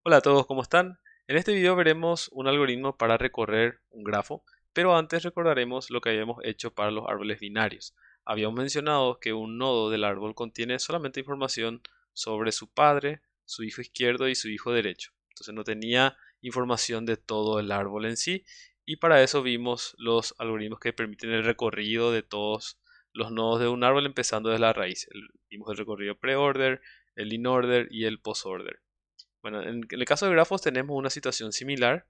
Hola a todos, ¿cómo están? En este video veremos un algoritmo para recorrer un grafo, pero antes recordaremos lo que habíamos hecho para los árboles binarios. Habíamos mencionado que un nodo del árbol contiene solamente información sobre su padre, su hijo izquierdo y su hijo derecho. Entonces no tenía información de todo el árbol en sí, y para eso vimos los algoritmos que permiten el recorrido de todos los nodos de un árbol empezando desde la raíz. Vimos el recorrido pre-order, el in-order y el post-order. Bueno, en el caso de grafos tenemos una situación similar.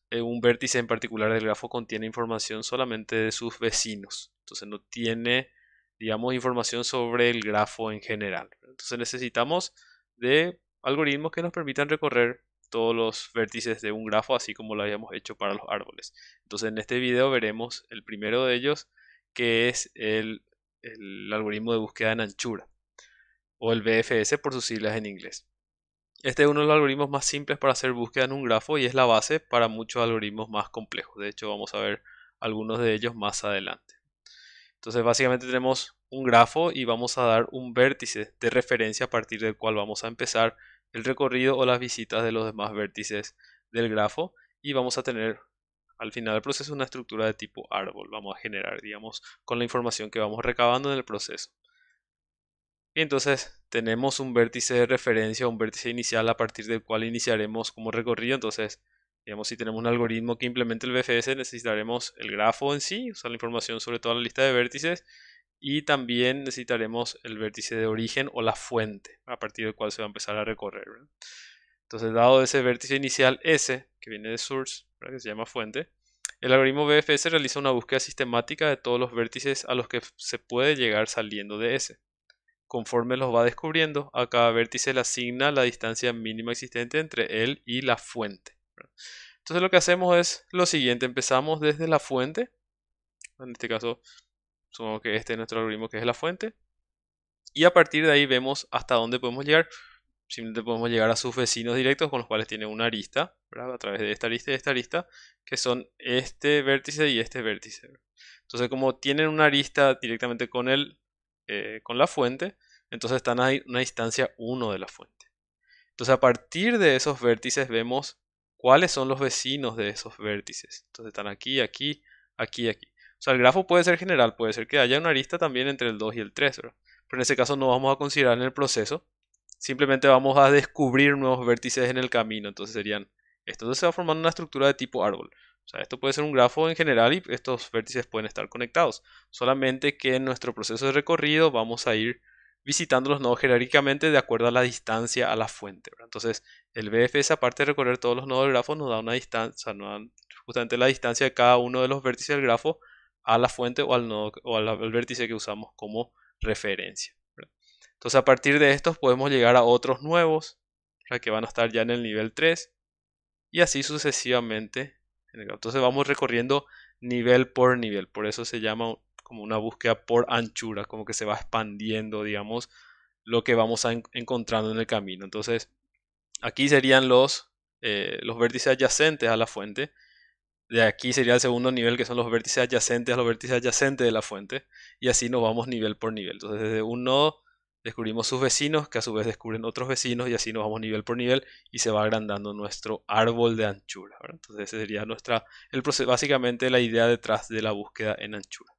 Un vértice en particular del grafo contiene información solamente de sus vecinos. Entonces no tiene, digamos, información sobre el grafo en general. Entonces necesitamos de algoritmos que nos permitan recorrer todos los vértices de un grafo, así como lo habíamos hecho para los árboles. Entonces en este video veremos el primero de ellos, que es el algoritmo de búsqueda en anchura, o el BFS por sus siglas en inglés. Este es uno de los algoritmos más simples para hacer búsqueda en un grafo y es la base para muchos algoritmos más complejos. De hecho, vamos a ver algunos de ellos más adelante. Entonces, básicamente tenemos un grafo y vamos a dar un vértice de referencia a partir del cual vamos a empezar el recorrido o las visitas de los demás vértices del grafo y vamos a tener al final del proceso una estructura de tipo árbol. Vamos a generar, digamos, con la información que vamos recabando en el proceso. Y entonces tenemos un vértice de referencia, un vértice inicial a partir del cual iniciaremos como recorrido. Entonces, digamos, si tenemos un algoritmo que implemente el BFS, necesitaremos el grafo en sí, o sea, la información sobre toda la lista de vértices, y también necesitaremos el vértice de origen o la fuente, a partir del cual se va a empezar a recorrer, ¿verdad? Entonces, dado ese vértice inicial S, que viene de source, ¿verdad?, que se llama fuente, el algoritmo BFS realiza una búsqueda sistemática de todos los vértices a los que se puede llegar saliendo de S. Conforme los va descubriendo, a cada vértice le asigna la distancia mínima existente entre él y la fuente. Entonces lo que hacemos es lo siguiente, empezamos desde la fuente, en este caso supongamos que este es nuestro algoritmo que es la fuente, y a partir de ahí vemos hasta dónde podemos llegar. Simplemente podemos llegar a sus vecinos directos con los cuales tiene una arista, ¿verdad?, a través de esta arista y esta arista, que son este vértice y este vértice. Entonces, como tienen una arista directamente con la fuente, entonces están a una distancia uno de la fuente. Entonces, a partir de esos vértices vemos cuáles son los vecinos de esos vértices. Entonces, están aquí, aquí, aquí, aquí. O sea, el grafo puede ser general, puede ser que haya una arista también entre el 2 y el 3, ¿verdad? Pero en ese caso no vamos a considerar en el proceso. Simplemente vamos a descubrir nuevos vértices en el camino. Entonces serían esto. Entonces se va formando una estructura de tipo árbol. O sea, esto puede ser un grafo en general y estos vértices pueden estar conectados. Solamente que en nuestro proceso de recorrido vamos a ir visitando los nodos jerárquicamente de acuerdo a la distancia a la fuente, ¿verdad? Entonces el BFS, aparte de recorrer todos los nodos del grafo, nos da una distancia, nos da justamente la distancia de cada uno de los vértices del grafo a la fuente o al nodo o al vértice que usamos como referencia, ¿verdad? Entonces a partir de estos podemos llegar a otros nuevos, ¿verdad?, que van a estar ya en el nivel 3 y así sucesivamente. Entonces vamos recorriendo nivel por nivel, por eso se llama como una búsqueda por anchura, como que se va expandiendo, digamos, lo que vamos encontrando en el camino. Entonces aquí serían los vértices adyacentes a la fuente. De aquí sería el segundo nivel, que son los vértices adyacentes a los vértices adyacentes de la fuente. Y así nos vamos nivel por nivel. Entonces, desde un nodo descubrimos sus vecinos, que a su vez descubren otros vecinos, y así nos vamos nivel por nivel y se va agrandando nuestro árbol de anchura, ¿verdad? Entonces, ese sería el proceso, básicamente la idea detrás de la búsqueda en anchura.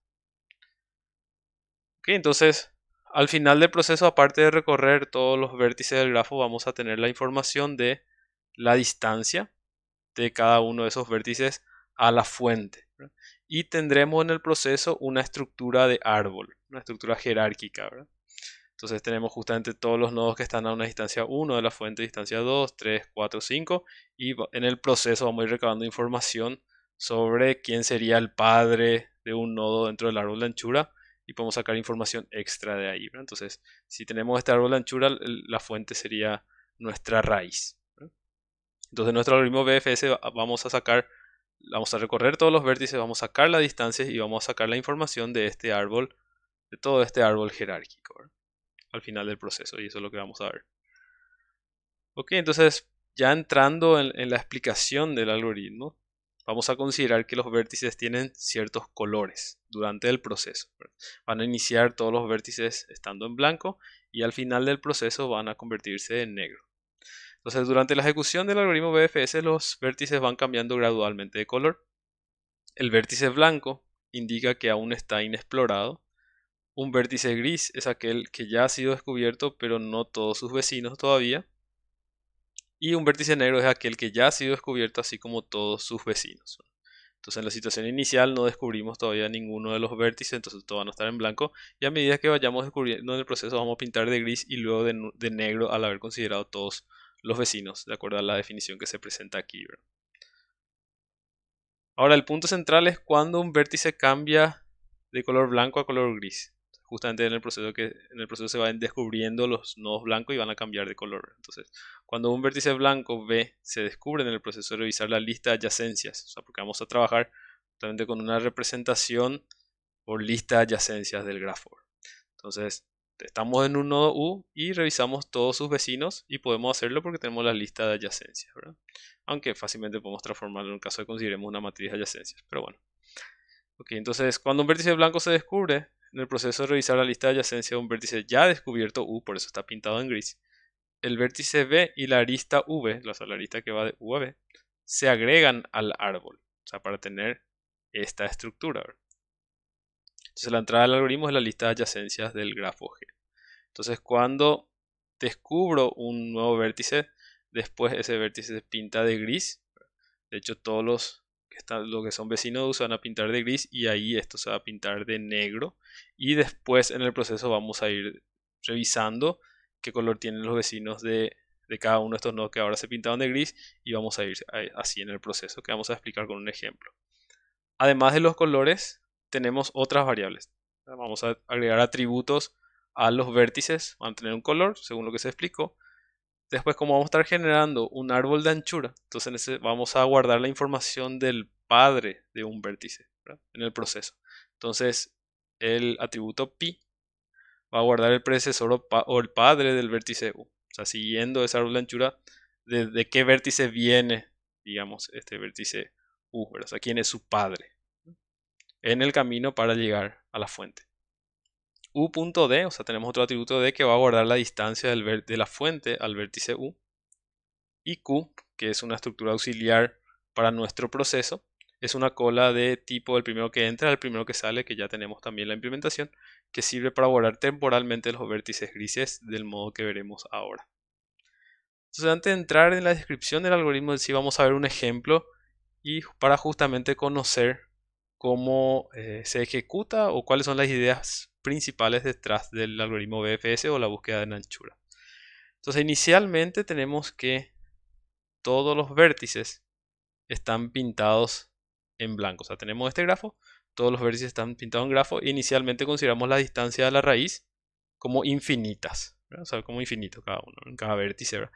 Ok, entonces, al final del proceso, aparte de recorrer todos los vértices del grafo, vamos a tener la información de la distancia de cada uno de esos vértices a la fuente, ¿verdad? Y tendremos en el proceso una estructura de árbol, una estructura jerárquica, ¿verdad? Entonces tenemos justamente todos los nodos que están a una distancia uno de la fuente, distancia 2, 3, 4, 5, y en el proceso vamos a ir recabando información sobre quién sería el padre de un nodo dentro del árbol de anchura y podemos sacar información extra de ahí, ¿verdad? Entonces, si tenemos este árbol de anchura, la fuente sería nuestra raíz, ¿verdad? Entonces, nuestro algoritmo BFS vamos a recorrer todos los vértices, vamos a sacar las distancias y vamos a sacar la información de este árbol, de todo este árbol jerárquico, ¿verdad?, al final del proceso, y eso es lo que vamos a ver. Ok, entonces ya entrando en la explicación del algoritmo, vamos a considerar que los vértices tienen ciertos colores durante el proceso, ¿verdad? Van a iniciar todos los vértices estando en blanco y al final del proceso van a convertirse en negro. Entonces, durante la ejecución del algoritmo BFS, los vértices van cambiando gradualmente de color. El vértice blanco indica que aún está inexplorado. Un vértice gris es aquel que ya ha sido descubierto, pero no todos sus vecinos todavía. Y un vértice negro es aquel que ya ha sido descubierto, así como todos sus vecinos. Entonces, en la situación inicial no descubrimos todavía ninguno de los vértices, entonces todo van a estar en blanco. Y a medida que vayamos descubriendo en el proceso, vamos a pintar de gris y luego de negro al haber considerado todos los vecinos, de acuerdo a la definición que se presenta aquí, ¿verdad? Ahora, el punto central es cuando un vértice cambia de color blanco a color gris. Justamente en el proceso se van descubriendo los nodos blancos y van a cambiar de color. Entonces, cuando un vértice blanco B se descubre en el proceso de revisar la lista de adyacencias, o sea, porque vamos a trabajar justamente con una representación por lista de adyacencias del grafo. Entonces, estamos en un nodo U y revisamos todos sus vecinos y podemos hacerlo porque tenemos la lista de adyacencias, ¿verdad? Aunque fácilmente podemos transformarlo en un caso de que consideremos una matriz de adyacencias, pero bueno. Ok, entonces cuando un vértice blanco se descubre, en el proceso de revisar la lista de adyacencias de un vértice ya descubierto U, por eso está pintado en gris, el vértice B y la arista V, o sea, la arista que va de U a B, se agregan al árbol, o sea, para tener esta estructura, ¿verdad? Entonces la entrada del algoritmo es la lista de adyacencias del grafo G. Entonces cuando descubro un nuevo vértice, después ese vértice se pinta de gris. De hecho, todos los que son vecinos de U se van a pintar de gris y ahí esto se va a pintar de negro. Y después en el proceso vamos a ir revisando qué color tienen los vecinos de cada uno de estos nodos que ahora se pintaron de gris y vamos a ir así en el proceso que vamos a explicar con un ejemplo. Además de los colores, tenemos otras variables. Vamos a agregar atributos a los vértices, van a tener un color, según lo que se explicó. Después, como vamos a estar generando un árbol de anchura, entonces vamos a guardar la información del padre de un vértice, ¿verdad? En el proceso. Entonces, el atributo pi va a guardar el predecesor o el padre del vértice u. O sea, siguiendo ese árbol de anchura, de qué vértice viene, digamos, este vértice u, ¿verdad? O sea, quién es su padre en el camino para llegar a la fuente. U.d, o sea, tenemos otro atributo d que va a guardar la distancia de la fuente al vértice u. Y q, que es una estructura auxiliar para nuestro proceso, es una cola de tipo el primero que entra al primero que sale, que ya tenemos también la implementación, que sirve para guardar temporalmente los vértices grises del modo que veremos ahora. Entonces, antes de entrar en la descripción del algoritmo, sí vamos a ver un ejemplo y para justamente conocer cómo se ejecuta o cuáles son las ideas principales detrás del algoritmo BFS o la búsqueda en anchura. Entonces, inicialmente tenemos que todos los vértices están pintados en blanco. O sea, tenemos este grafo, todos los vértices están pintados en grafo e inicialmente consideramos la distancia de la raíz como infinitas, ¿verdad? O sea, como infinito cada uno, en cada vértice, ¿verdad?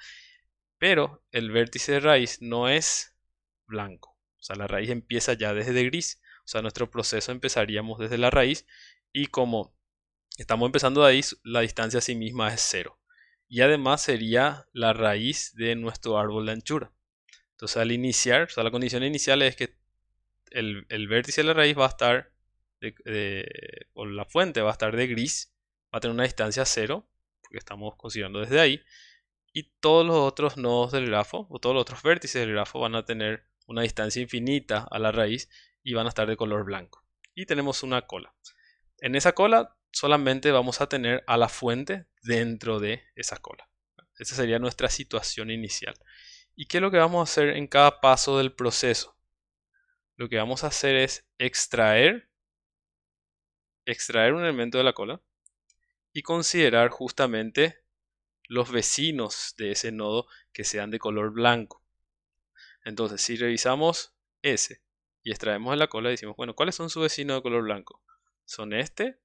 Pero el vértice de raíz no es blanco. O sea, la raíz empieza ya desde gris. O sea, nuestro proceso empezaríamos desde la raíz y como estamos empezando de ahí, la distancia a sí misma es cero. Y además sería la raíz de nuestro árbol de anchura. Entonces al iniciar, o sea, la condición inicial es que el vértice de la raíz va a estar, o la fuente va a estar de gris, va a tener una distancia cero, porque estamos considerando desde ahí, y todos los otros nodos del grafo, o todos los otros vértices del grafo van a tener una distancia infinita a la raíz y van a estar de color blanco. Y tenemos una cola. En esa cola solamente vamos a tener a la fuente dentro de esa cola. Esa sería nuestra situación inicial. ¿Y qué es lo que vamos a hacer en cada paso del proceso? Lo que vamos a hacer es extraer un elemento de la cola y considerar justamente los vecinos de ese nodo que sean de color blanco. Entonces, si revisamos S y extraemos de la cola, decimos, bueno, ¿cuáles son sus vecinos de color blanco? Son este,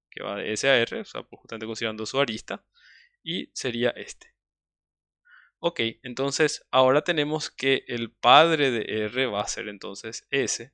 que va de S a R, o sea, pues, justamente considerando su arista, y sería este. Ok, entonces ahora tenemos que el padre de R va a ser entonces S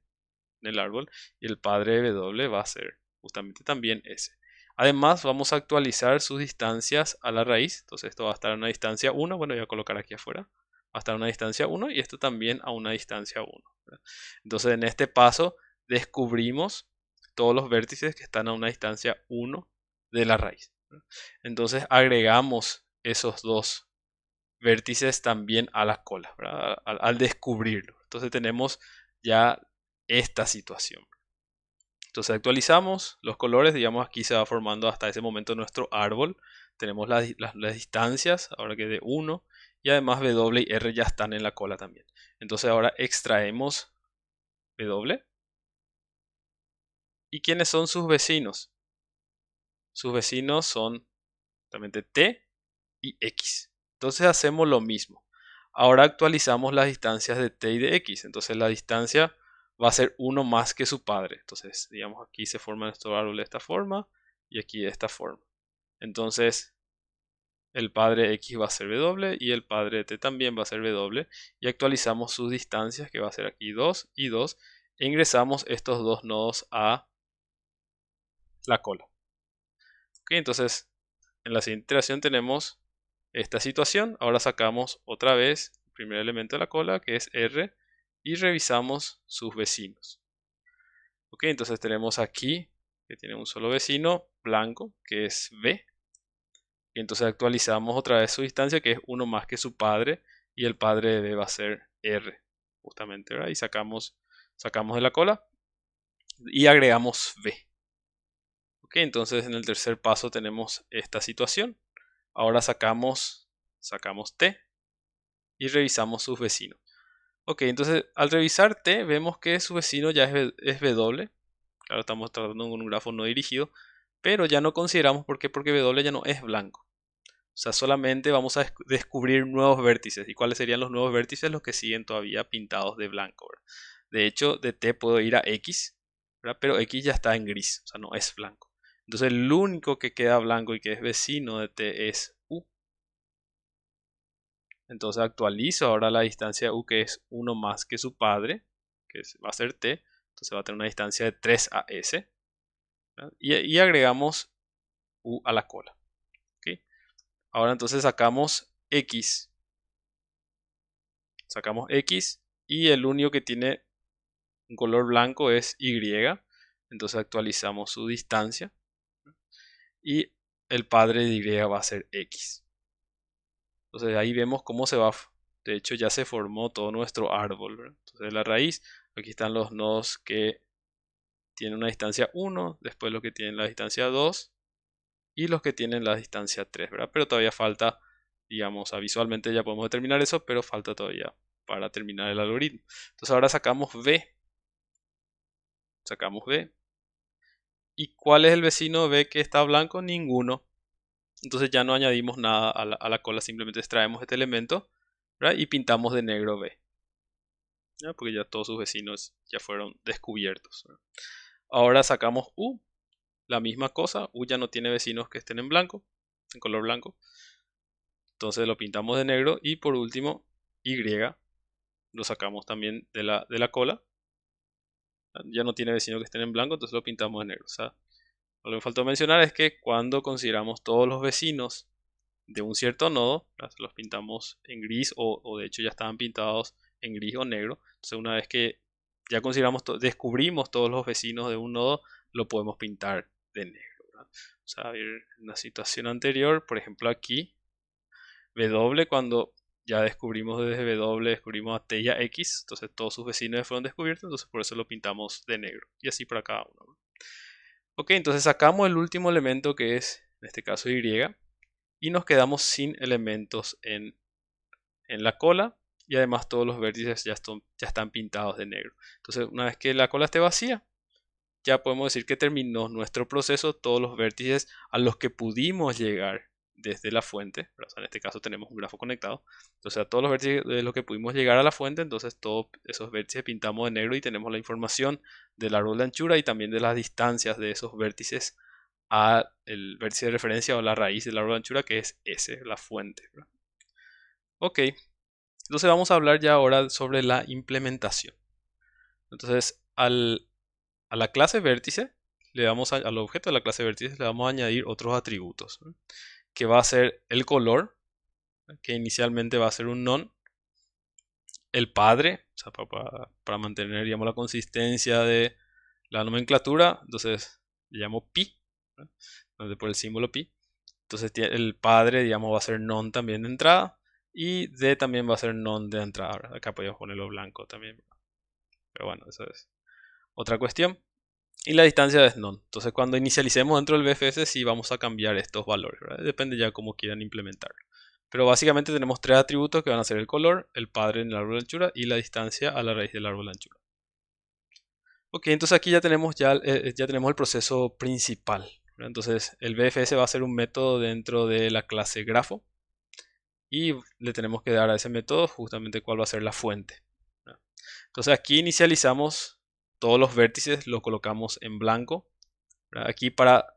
en el árbol y el padre de W va a ser justamente también S. Además vamos a actualizar sus distancias a la raíz, entonces esto va a estar a una distancia 1, bueno, voy a colocar aquí afuera, va a estar a una distancia 1 y esto también a una distancia 1. ¿Verdad? Entonces en este paso descubrimos todos los vértices que están a una distancia 1 de la raíz. ¿Verdad? Entonces agregamos esos dos vértices también a la cola, ¿verdad? Al descubrirlo. Entonces tenemos ya esta situación. Entonces actualizamos los colores, digamos aquí se va formando hasta ese momento nuestro árbol. Tenemos las distancias, ahora que de 1, y además W y R ya están en la cola también. Entonces ahora extraemos W. ¿Y quiénes son sus vecinos? Sus vecinos son justamente T y X. Entonces hacemos lo mismo. Ahora actualizamos las distancias de T y de X. Entonces la distancia va a ser 1 más que su padre. Entonces, digamos, aquí se forma nuestro árbol de esta forma y aquí de esta forma. Entonces, el padre X va a ser W y el padre T también va a ser W. Y actualizamos sus distancias, que va a ser aquí 2 y 2. E ingresamos estos dos nodos a la cola. Ok, entonces, en la siguiente iteración tenemos esta situación. Ahora sacamos otra vez el primer elemento de la cola, que es R, y revisamos sus vecinos. Ok, entonces tenemos aquí que tiene un solo vecino blanco, que es B. Y entonces actualizamos otra vez su distancia, que es 1 más que su padre, y el padre de B va a ser R, justamente, ¿verdad? Y sacamos de la cola y agregamos B. Ok, entonces en el tercer paso tenemos esta situación. Ahora sacamos T y revisamos sus vecinos. Ok, entonces al revisar T vemos que su vecino ya es W. Claro, estamos tratando con un grafo no dirigido, pero ya no consideramos por qué, porque W ya no es blanco. O sea, solamente vamos a descubrir nuevos vértices. ¿Y cuáles serían los nuevos vértices? Los que siguen todavía pintados de blanco, ¿verdad? De hecho, de T puedo ir a X, ¿verdad? Pero X ya está en gris, o sea, no es blanco. Entonces el único que queda blanco y que es vecino de T es U. Entonces actualizo ahora la distancia U, que es 1 más que su padre, que va a ser T. Entonces va a tener una distancia de 3 a S. Y agregamos U a la cola. ¿Ok? Ahora entonces sacamos X. Sacamos X y el único que tiene un color blanco es Y. Entonces actualizamos su distancia. Y el padre de Y va a ser X. Entonces ahí vemos cómo se va. De hecho ya se formó todo nuestro árbol, ¿verdad? Entonces la raíz, aquí están los nodos que tienen una distancia 1, después los que tienen la distancia 2 y los que tienen la distancia 3, ¿verdad? Pero todavía falta, digamos, visualmente ya podemos determinar eso, pero falta todavía para terminar el algoritmo. Entonces ahora sacamos B. Sacamos B. ¿Y cuál es el vecino B que está blanco? Ninguno. Entonces ya no añadimos nada a la cola, simplemente extraemos este elemento, ¿verdad? Y pintamos de negro B, ¿ya? Porque ya todos sus vecinos ya fueron descubiertos, ¿verdad? Ahora sacamos U, la misma cosa. U ya no tiene vecinos que estén en blanco, en color blanco. Entonces lo pintamos de negro. Y por último, Y lo sacamos también de la cola. Ya no tiene vecinos que estén en blanco, entonces lo pintamos de negro. O sea, lo que me faltó mencionar es que cuando consideramos todos los vecinos de un cierto nodo, los pintamos en gris o de hecho ya estaban pintados en gris o negro. Entonces una vez que ya consideramos descubrimos todos los vecinos de un nodo, lo podemos pintar de negro, ¿verdad? O sea, a ver, en la situación anterior, por ejemplo aquí, W cuando ya descubrimos desde W, descubrimos a T y a X, entonces todos sus vecinos fueron descubiertos, entonces por eso lo pintamos de negro. Y así para cada uno, ¿no? Ok, entonces sacamos el último elemento que es, en este caso, Y, y nos quedamos sin elementos en la cola y además todos los vértices ya están pintados de negro. Entonces, una vez que la cola esté vacía, ya podemos decir que terminó nuestro proceso, todos los vértices a los que pudimos llegar desde la fuente, o sea, en este caso tenemos un grafo conectado, entonces a todos los vértices de los que pudimos llegar a la fuente, entonces todos esos vértices pintamos de negro y tenemos la información del árbol de anchura y también de las distancias de esos vértices a el vértice de referencia o la raíz del árbol de anchura, que es S, la fuente, ¿verdad? Ok, entonces vamos a hablar ya ahora sobre la implementación. Entonces, a la clase vértice, al objeto de la clase vértice le vamos a añadir otros atributos, ¿no? Que va a ser el color, que inicialmente va a ser un non, el padre, o sea, para mantener, digamos, la consistencia de la nomenclatura, entonces le llamo pi, ¿no? Entonces por el símbolo pi. Entonces el padre, digamos, va a ser non también de entrada. Y D también va a ser non de entrada, ¿verdad? Acá podemos ponerlo blanco también, ¿verdad? Pero bueno, eso es otra cuestión. Y la distancia es non. Entonces cuando inicialicemos dentro del BFS sí vamos a cambiar estos valores, ¿verdad? Depende ya cómo quieran implementarlo. Pero básicamente tenemos tres atributos que van a ser el color, el padre en el árbol de anchura y la distancia a la raíz del árbol de anchura. Ok, entonces aquí ya tenemos el proceso principal, ¿verdad? Entonces el BFS va a ser un método dentro de la clase grafo y le tenemos que dar a ese método justamente cuál va a ser la fuente, ¿verdad? Entonces aquí inicializamos todos los vértices, los colocamos en blanco, ¿verdad? Aquí para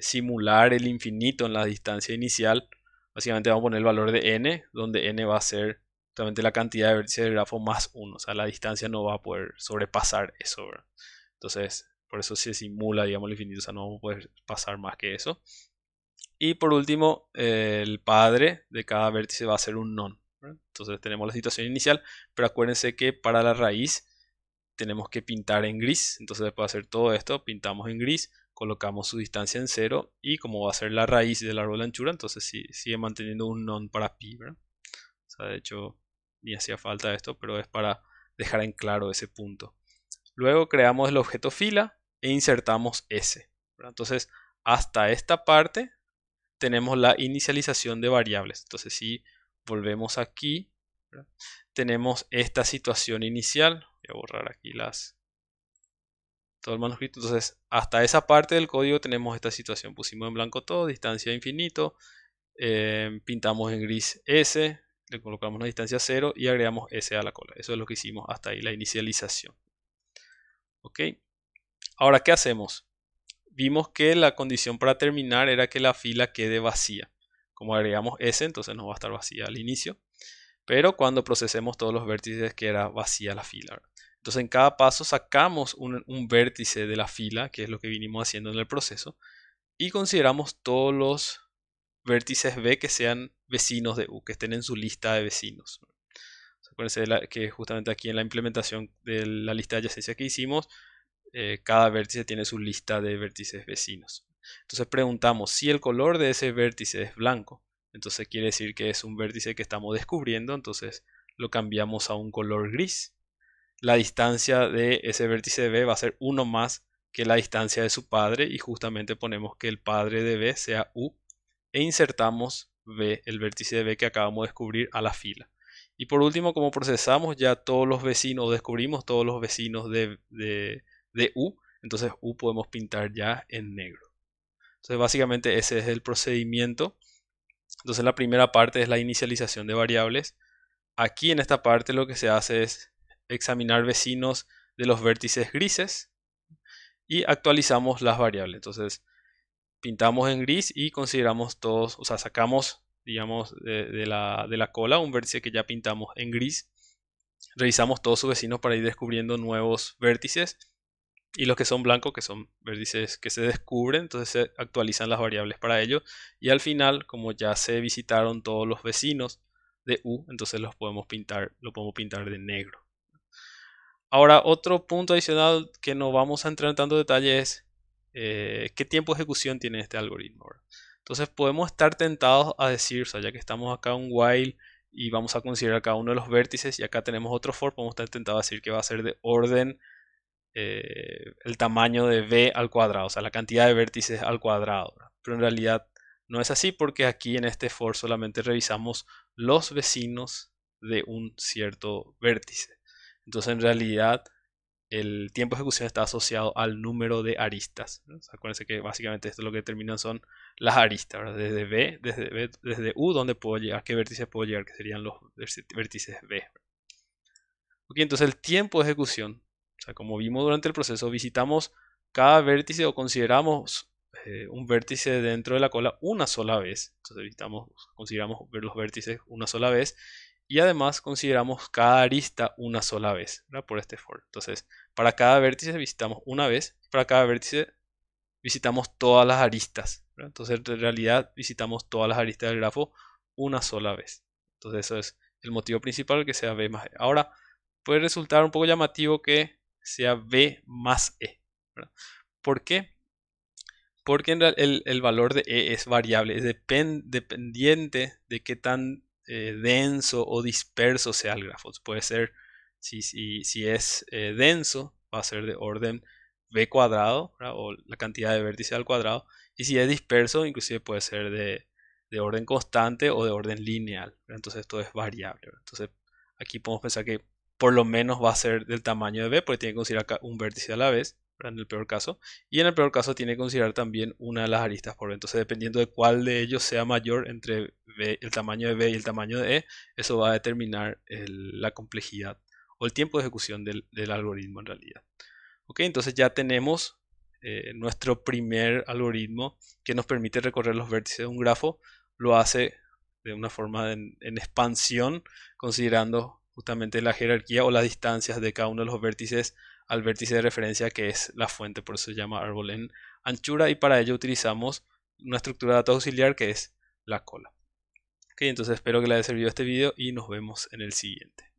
simular el infinito en la distancia inicial, básicamente vamos a poner el valor de n, donde n va a ser justamente la cantidad de vértices del grafo más 1, o sea, la distancia no va a poder sobrepasar eso, ¿verdad? Entonces, por eso se simula, digamos, el infinito, o sea, no vamos a poder pasar más que eso. Y por último, el padre de cada vértice va a ser un non, ¿verdad? Entonces tenemos la situación inicial, pero acuérdense que para la raíz tenemos que pintar en gris. Entonces para hacer todo esto, pintamos en gris, colocamos su distancia en 0 y como va a ser la raíz del árbol de anchura, entonces sigue manteniendo un non para pi, ¿verdad? O sea, de hecho, ni hacía falta esto, pero es para dejar en claro ese punto. Luego creamos el objeto fila e insertamos S, ¿verdad? Entonces, hasta esta parte tenemos la inicialización de variables. Entonces, si volvemos aquí, ¿verdad? Tenemos esta situación inicial. Voy a borrar aquí todo el manuscrito. Entonces, hasta esa parte del código tenemos esta situación. Pusimos en blanco todo, distancia infinito, pintamos en gris S, le colocamos una distancia 0 y agregamos S a la cola. Eso es lo que hicimos hasta ahí, la inicialización. ¿Ok? Ahora, ¿qué hacemos? Vimos que la condición para terminar era que la fila quede vacía. Como agregamos S, entonces no va a estar vacía al inicio. Pero cuando procesemos todos los vértices queda vacía la fila, ¿verdad? Entonces en cada paso sacamos un vértice de la fila, que es lo que vinimos haciendo en el proceso, y consideramos todos los vértices B que sean vecinos de U, que estén en su lista de vecinos. Acuérdense que justamente aquí en la implementación de la lista de adyacencia que hicimos, cada vértice tiene su lista de vértices vecinos. Entonces preguntamos si el color de ese vértice es blanco. Entonces quiere decir que es un vértice que estamos descubriendo. Entonces lo cambiamos a un color gris. La distancia de ese vértice de B va a ser 1 más que la distancia de su padre. Y justamente ponemos que el padre de B sea U. E insertamos B, el vértice de B que acabamos de descubrir, a la fila. Y por último, como procesamos ya todos los vecinos, o descubrimos todos los vecinos de U, entonces U podemos pintar ya en negro. Entonces básicamente ese es el procedimiento. Entonces la primera parte es la inicialización de variables. Aquí en esta parte lo que se hace es examinar vecinos de los vértices grises y actualizamos las variables. Entonces pintamos en gris y consideramos todos, o sea, sacamos, digamos, de la cola un vértice que ya pintamos en gris. Revisamos todos sus vecinos para ir descubriendo nuevos vértices. Y los que son blancos, que son vértices que se descubren, entonces se actualizan las variables para ello. Y al final, como ya se visitaron todos los vecinos de U, entonces lo podemos pintar de negro. Ahora, otro punto adicional que no vamos a entrar en tanto detalle es qué tiempo de ejecución tiene este algoritmo, ¿verdad? Entonces podemos estar tentados a decir, o sea, ya que estamos acá en un while y vamos a considerar cada uno de los vértices y acá tenemos otro for, podemos estar tentados a decir que va a ser de orden el tamaño de b al cuadrado, o sea, la cantidad de vértices al cuadrado, ¿verdad? Pero en realidad no es así porque aquí en este for solamente revisamos los vecinos de un cierto vértice. Entonces en realidad el tiempo de ejecución está asociado al número de aristas, ¿no? O sea, acuérdense que básicamente esto lo que determinan son las aristas, ¿verdad? Desde U, ¿dónde puedo llegar? ¿Qué vértices puedo llegar? Que serían los vértices B. Ok, entonces el tiempo de ejecución, o sea, como vimos durante el proceso, visitamos cada vértice o consideramos un vértice dentro de la cola una sola vez. Entonces consideramos ver los vértices una sola vez y además consideramos cada arista una sola vez, ¿verdad? Por este for. Entonces, para cada vértice visitamos una vez, para cada vértice visitamos todas las aristas, ¿verdad? Entonces, en realidad visitamos todas las aristas del grafo una sola vez. Entonces, eso es el motivo principal que sea B más E. Ahora, puede resultar un poco llamativo que sea B más E, ¿verdad? ¿Por qué? Porque el valor de E es variable, es dependiente de qué tan denso o disperso sea el grafo. Puede ser, si es denso, va a ser de orden b cuadrado, ¿verdad? O la cantidad de vértices al cuadrado. Y si es disperso, inclusive puede ser de orden constante o de orden lineal, ¿verdad? Entonces esto es variable, ¿verdad? Entonces aquí podemos pensar que por lo menos va a ser del tamaño de b, porque tiene que considerar acá un vértice a la vez, ¿verdad? En el peor caso. Y en el peor caso tiene que considerar también una de las aristas por b. Entonces, dependiendo de cuál de ellos sea mayor entre b, el tamaño de b y el tamaño de e, eso va a determinar la complejidad o el tiempo de ejecución del algoritmo en realidad. Ok, entonces ya tenemos nuestro primer algoritmo que nos permite recorrer los vértices de un grafo. Lo hace de una forma en expansión, considerando justamente la jerarquía o las distancias de cada uno de los vértices al vértice de referencia, que es la fuente, por eso se llama árbol en anchura, y para ello utilizamos una estructura de datos auxiliar que es la cola. Ok, entonces espero que les haya servido este video y nos vemos en el siguiente.